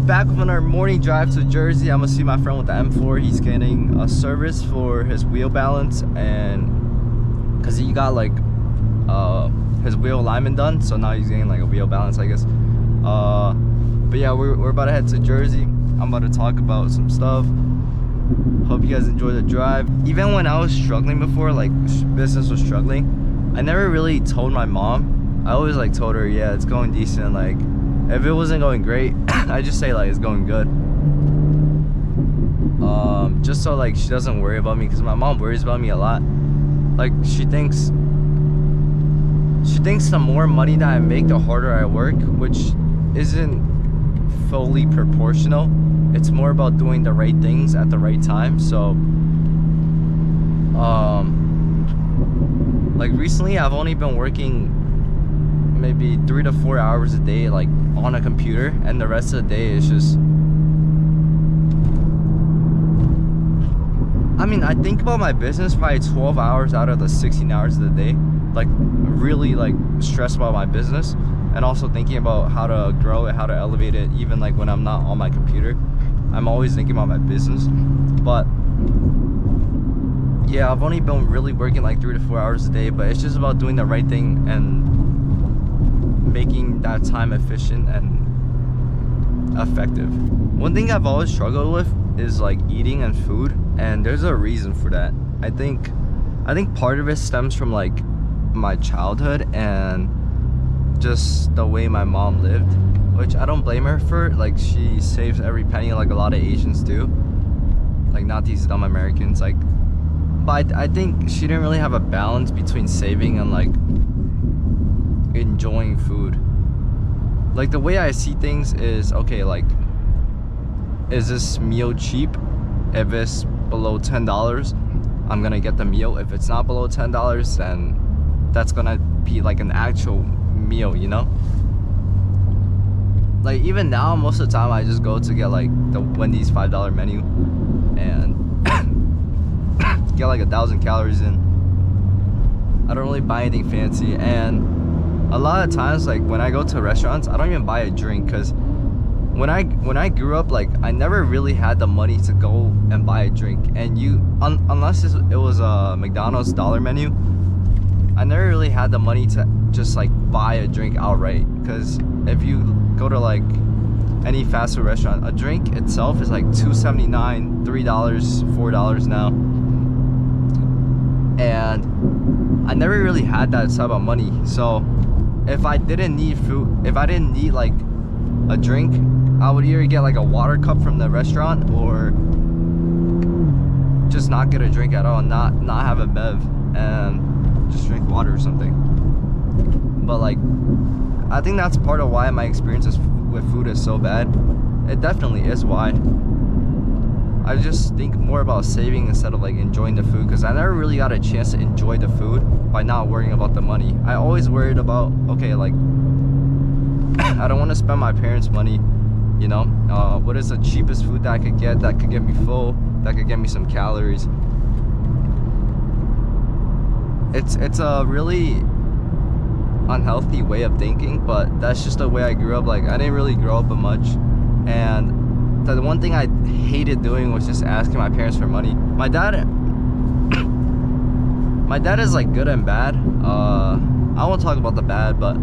back on our morning drive to Jersey. I'm gonna see my friend with the M4. He's getting a service for his wheel balance, and because he got like his wheel alignment done, so now he's getting like a wheel balance, I guess. But yeah, we're about to head to Jersey. I'm about to talk about some stuff. Hope you guys enjoy the drive. Even when I was struggling before, like business was struggling, I never really told my mom. I always like told her, yeah, it's going decent. Like if it wasn't going great, I just say like it's going good. Just so like she doesn't worry about me, because my mom worries about me a lot. Like she thinks the more money that I make, the harder I work, which isn't fully proportional. It's more about doing the right things at the right time. So like recently I've only been working maybe 3 to 4 hours a day, like on a computer, and the rest of the day is just, I mean, I think about my business probably 12 hours out of the 16 hours of the day, like really like stressed about my business, and also thinking about how to grow it, how to elevate it. Even like when I'm not on my computer, I'm always thinking about my business. But yeah, I've only been really working like 3 to 4 hours a day, but it's just about doing the right thing and making that time efficient and effective. One thing I've always struggled with is like eating and food, and there's a reason for that. I think part of it stems from like my childhood and just the way my mom lived, which I don't blame her for. Like she saves every penny like a lot of Asians do, like not these dumb Americans. Like, but I think she didn't really have a balance between saving and like enjoying food. Like the way I see things is, okay, like, is this meal cheap? If it's below $10, I'm gonna get the meal. If it's not below $10, then that's gonna be like an actual meal, you know? Like even now, most of the time I just go to get like the Wendy's $5 menu and get like 1,000 calories in. I don't really buy anything fancy, and a lot of times, like when I go to restaurants, I don't even buy a drink, because when I grew up, like I never really had the money to go and buy a drink, and unless it was a McDonald's dollar menu, I never really had the money to just like buy a drink outright. Because if you go to like any fast food restaurant, a drink itself is like $2.79, $3, $4 now, and I never really had that type of money. So if I didn't need food, if I didn't need like a drink, I would either get like a water cup from the restaurant, or just not get a drink at all, and not have a bev, and just drink water or something. But like, I think that's part of why my experiences with food is so bad. It definitely is why. I just think more about saving instead of like enjoying the food, because I never really got a chance to enjoy the food by not worrying about the money. I always worried about, okay, like I don't want to spend my parents' money, you know? What is the cheapest food that I could get that could get me full, that could get me some calories? It's a really unhealthy way of thinking, but that's just the way I grew up. Like I didn't really grow up much, and the one thing I hated doing was just asking my parents for money. My dad is like good and bad. I won't talk about the bad, but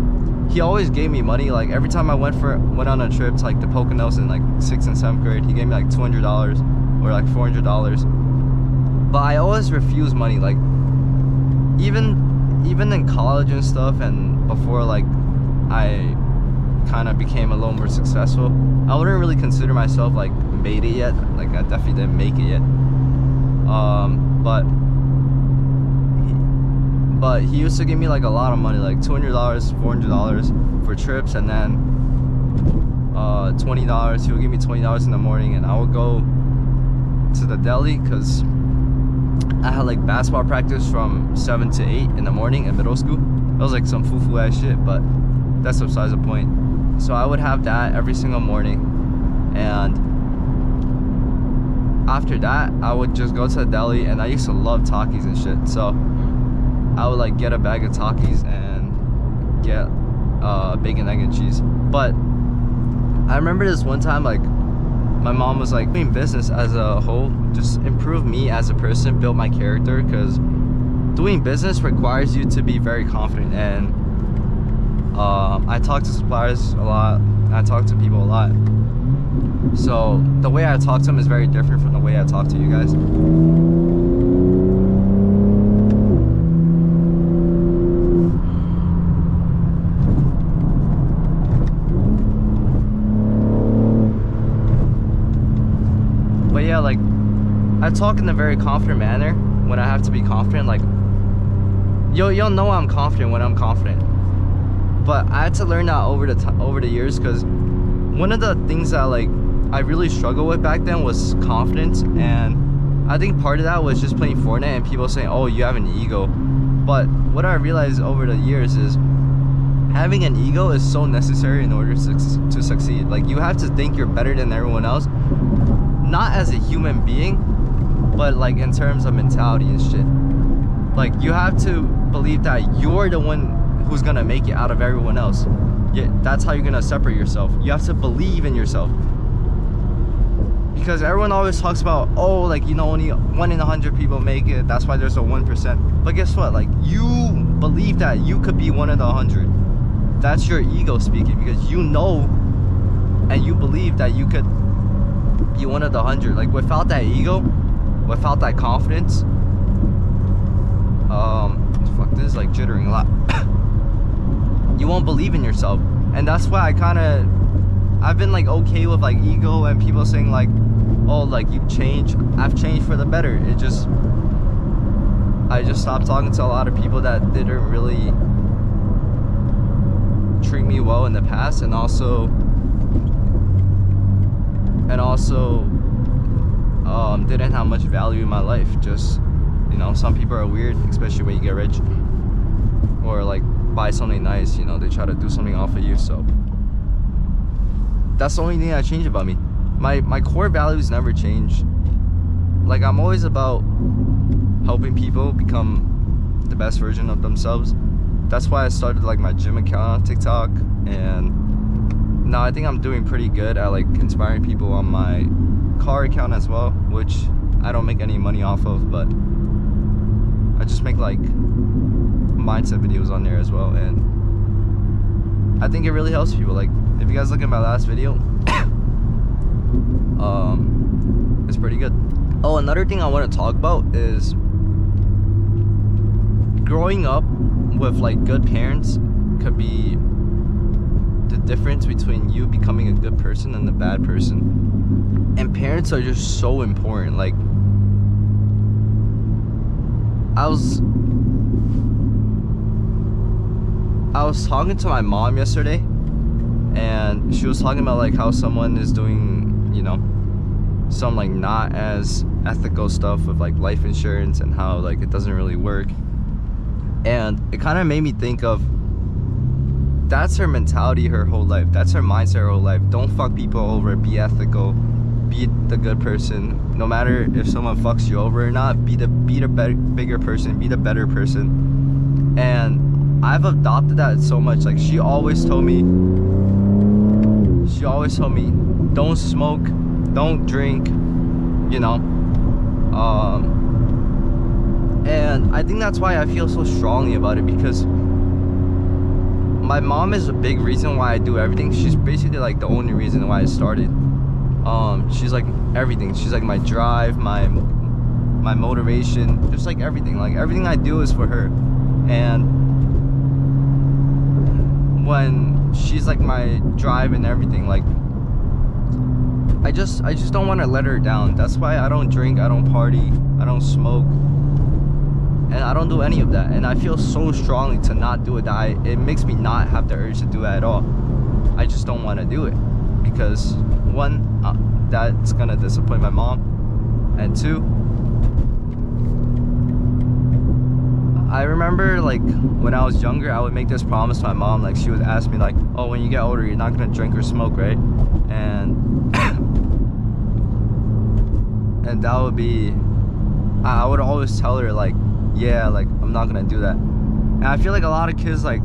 he always gave me money. Like every time I went on a trip to like the Poconos in like 6th and 7th grade, he gave me like $200 or like $400. But I always refused money. Like even in college and stuff, and before like I kind of became a little more successful, I wouldn't really consider myself like made it yet. Like I definitely didn't make it yet. But he used to give me like a lot of money, like $200, $400 for trips, and then $20. He would give me $20 in the morning, and I would go to the deli, because I had like basketball practice from 7 to 8 in the morning in middle school. It was like some foo-foo ass shit, but that's besides the point. So I would have that every single morning, and after that I would just go to the deli, and I used to love Takis and shit, so I would like get a bag of Takis and get bacon, egg, and cheese. But I remember this one time, like my mom was like, doing business as a whole just improved me as a person, built my character, because doing business requires you to be very confident. And I talk to suppliers a lot, I talk to people a lot, so the way I talk to them is very different from the way I talk to you guys. But yeah, like, I talk in a very confident manner when I have to be confident. Like, you'll know I'm confident when I'm confident. But I had to learn that over the years, because one of the things that like I really struggled with back then was confidence. And I think part of that was just playing Fortnite and people saying, oh, you have an ego. But what I realized over the years is having an ego is so necessary in order to succeed. Like, you have to think you're better than everyone else, not as a human being, but like in terms of mentality and shit. Like, you have to believe that you're the one who's gonna make it out of everyone else. Yeah, that's how you're gonna separate yourself. You have to believe in yourself, because everyone always talks about, oh, like, you know, only 1 in 100 people make it, that's why there's a 1%. But guess what? Like, you believe that you could be one of the 100. That's your ego speaking, because you know and you believe that you could be one of the 100. Like, without that ego, without that confidence, fuck, this is like jittering a lot. You won't believe in yourself. And that's why I've been like okay with like ego and people saying like, oh, like, you've changed. I've changed for the better. I just stopped talking to a lot of people that didn't really treat me well in the past, and also didn't have much value in my life. Just, you know, some people are weird, especially when you get rich or like buy something nice, you know, they try to do something off of you. So that's the only thing that changed about me. My core values never change. Like, I'm always about helping people become the best version of themselves. That's why I started like my gym account on TikTok, and now I think I'm doing pretty good at like inspiring people on my car account as well, which I don't make any money off of, but I just make like mindset videos on there as well, and I think it really helps people. Like, if you guys look at my last video, it's pretty good. Oh, another thing I want to talk about is growing up with like good parents could be the difference between you becoming a good person and a bad person. And parents are just so important. Like, I was talking to my mom yesterday, and she was talking about like how someone is doing, you know, some like not as ethical stuff with like life insurance, and how like it doesn't really work. And it kind of made me think of, that's her mentality her whole life. That's her mindset her whole life. Don't fuck people over. Be ethical. Be the good person. No matter if someone fucks you over or not, be the bigger person. Be the better person. And I've adopted that so much. Like, she always told me, don't smoke, don't drink, you know. And I think that's why I feel so strongly about it, because my mom is a big reason why I do everything. She's basically like the only reason why I started. She's like everything. She's like my drive, my motivation, just like everything. Like, everything I do is for her. And when she's like my drive and everything, like, I just don't want to let her down. That's why I don't drink, I don't party, I don't smoke, and I don't do any of that. And I feel so strongly to not do it that it makes me not have the urge to do it at all. I just don't want to do it, because one, that's gonna disappoint my mom, and two, I remember like when I was younger, I would make this promise to my mom. Like, she would ask me like, oh, when you get older, you're not gonna drink or smoke, right? And and that would be, I would always tell her like, yeah, like, I'm not gonna do that. And I feel like a lot of kids, like,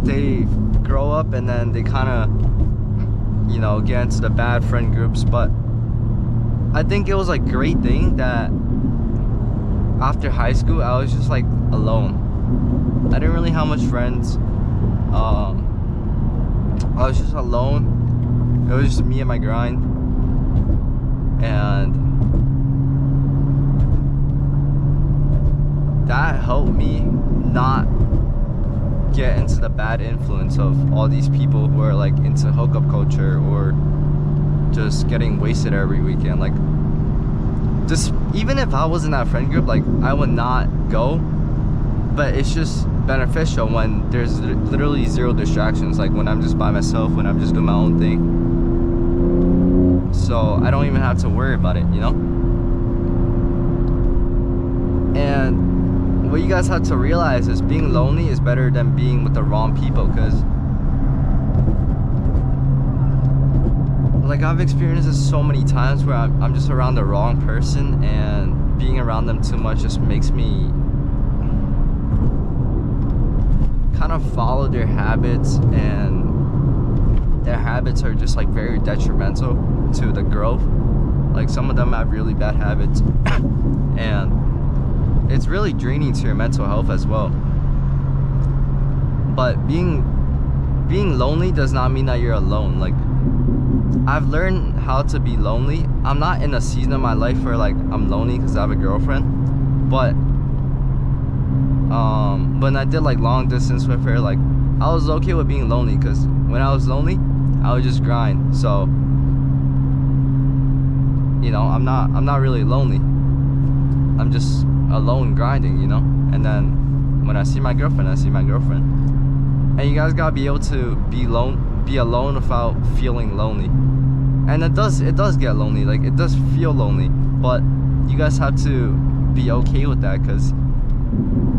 they grow up and then they kind of you know, get into the bad friend groups. But I think it was a great thing that after high school I was just like alone. I didn't really have much friends. I was just alone. It was just me and my grind, and that helped me not get into the bad influence of all these people who are like into hookup culture or just getting wasted every weekend. Like, just even if I was in that friend group, like I would not go, but it's just beneficial when there's literally zero distractions, like when I'm just by myself, when I'm just doing my own thing, so I don't even have to worry about it, you know. And what you guys have to realize is being lonely is better than being with the wrong people, because like I've experienced this so many times where I'm just around the wrong person, and being around them too much just makes me kind of follow their habits, and their habits are just like very detrimental to the growth. Like some of them have really bad habits and it's really draining to your mental health as well. But being lonely does not mean that you're alone. Like, I've learned how to be lonely. I'm not in a season of my life where like I'm lonely because I have a girlfriend, but when I did like long distance with her, like I was okay with being lonely, because when I was lonely I would just grind. So, you know, I'm not really lonely. I'm just alone grinding, you know. And then when I see my girlfriend, I see my girlfriend. And you guys gotta be able to be alone without feeling lonely. And it does get lonely, like it does feel lonely, but you guys have to be okay with that, because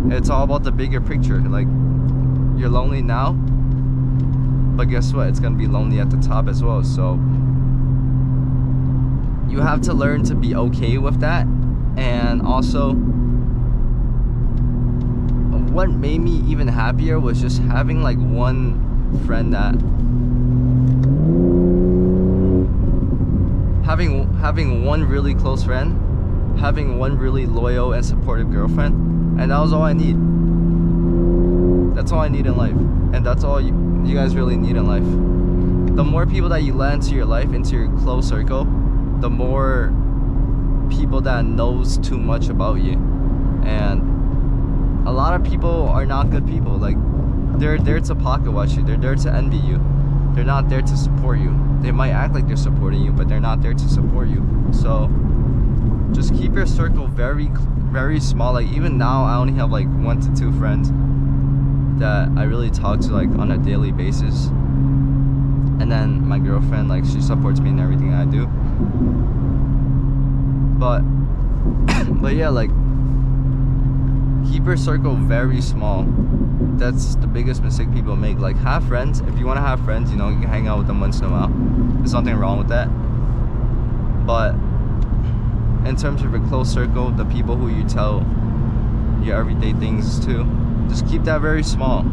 it's all about the bigger picture. Like, you're lonely now, but guess what, it's gonna be lonely at the top as well. So you have to learn to be okay with that. And also, what made me even happier was just having like one friend that having one really close friend, having one really loyal and supportive girlfriend, and that was all I need. That's all I need in life, and that's all you guys really need in life. The more people that you let into your life, into your close circle, the more people that knows too much about you. And a lot of people are not good people. Like, they're there to pocket watch you, they're there to envy you, they're not there to support you. They might act like they're supporting you, but they're not there to support you. So just keep your circle very, very small. Like, even now I only have like 1 to 2 friends that I really talk to like on a daily basis. And then my girlfriend, like, she supports me in everything I do. But yeah, like, keep your circle very small. That's the biggest mistake people make. Like, have friends. If you want to have friends, you know, you can hang out with them once in a while. There's nothing wrong with that. But in terms of your close circle, the people who you tell your everyday things to, just keep that very small,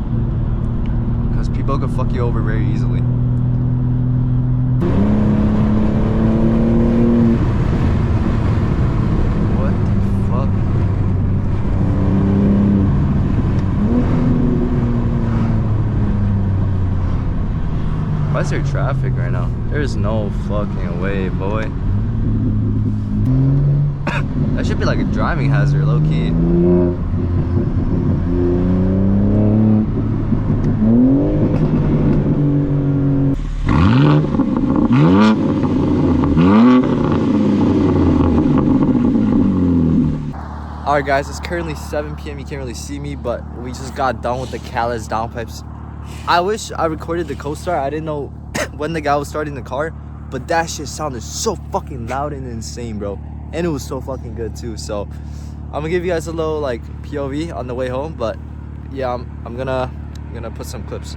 because people can fuck you over very easily. Why is there traffic right now? There's no fucking way, boy. That should be like a driving hazard, low-key. Alright guys, it's currently 7 p.m. You can't really see me, but we just got done with the Catless downpipes. I wish I recorded the co-star. I didn't know when the guy was starting the car, but that shit sounded so fucking loud and insane, bro. And it was so fucking good too. So I'm gonna give you guys a little like POV on the way home, but yeah, I'm gonna put some clips.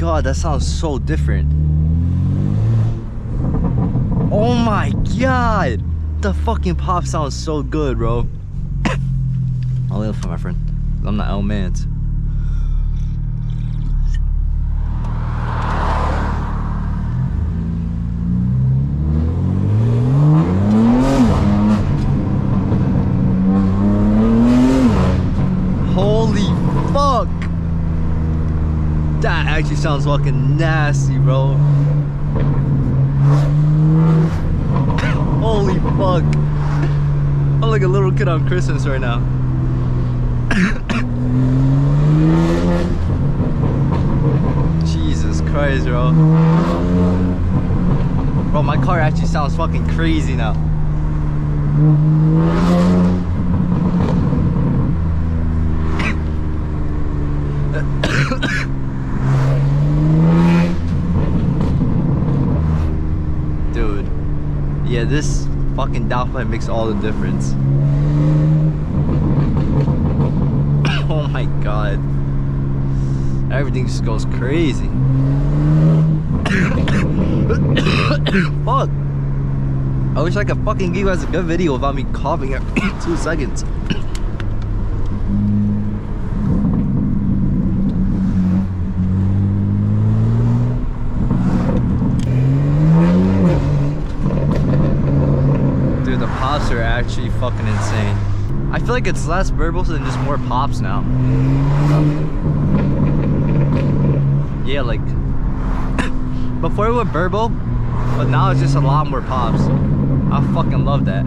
god, that sounds so different. Oh my god, the fucking pop sounds so good, bro. I'll live for my friend. I'm not L Mans. Holy fuck! That actually sounds fucking nasty, bro. Holy fuck. I'm like a little kid on Christmas right now. Jesus Christ, bro. Bro, my car actually sounds fucking crazy now. Dude, yeah, this fucking downpipe makes all the difference. Oh my god, everything just goes crazy. Fuck, I wish I could fucking give you guys a good video without me coughing every 2 seconds. Dude, the pops are actually fucking insane. I feel like it's less burbles and just more pops now. Yeah, like before it would burble, but now it's just a lot more pops. I fucking love that.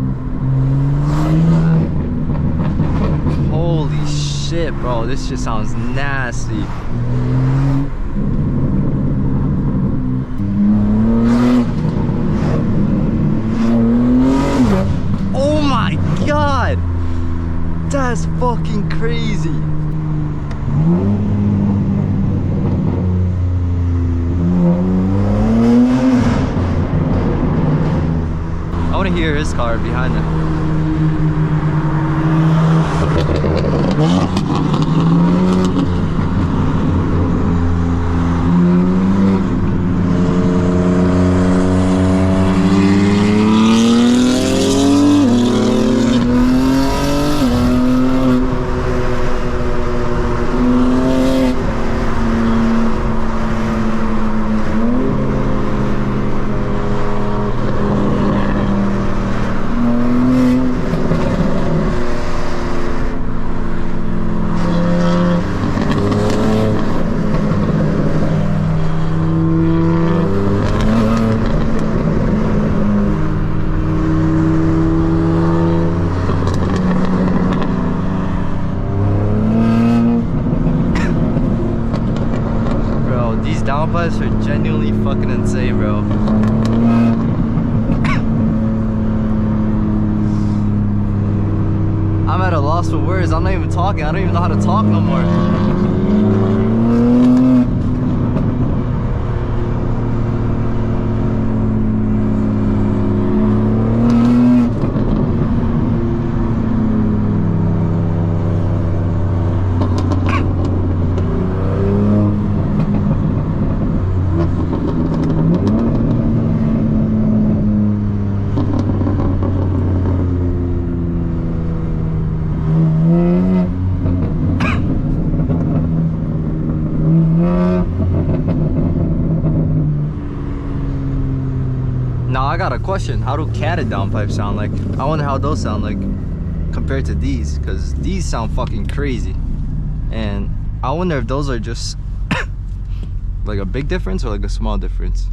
Holy shit, bro, this shit sounds nasty. Oh my god, that's fucking crazy. I want to hear his car behind him. Downpipes are genuinely fucking insane, bro. I'm at a loss for words. I'm not even talking. I don't even know how to talk no more. Now I got a question. How do catted downpipes sound like? I wonder how those sound like compared to these, because these sound fucking crazy. And I wonder if those are just like a big difference or like a small difference.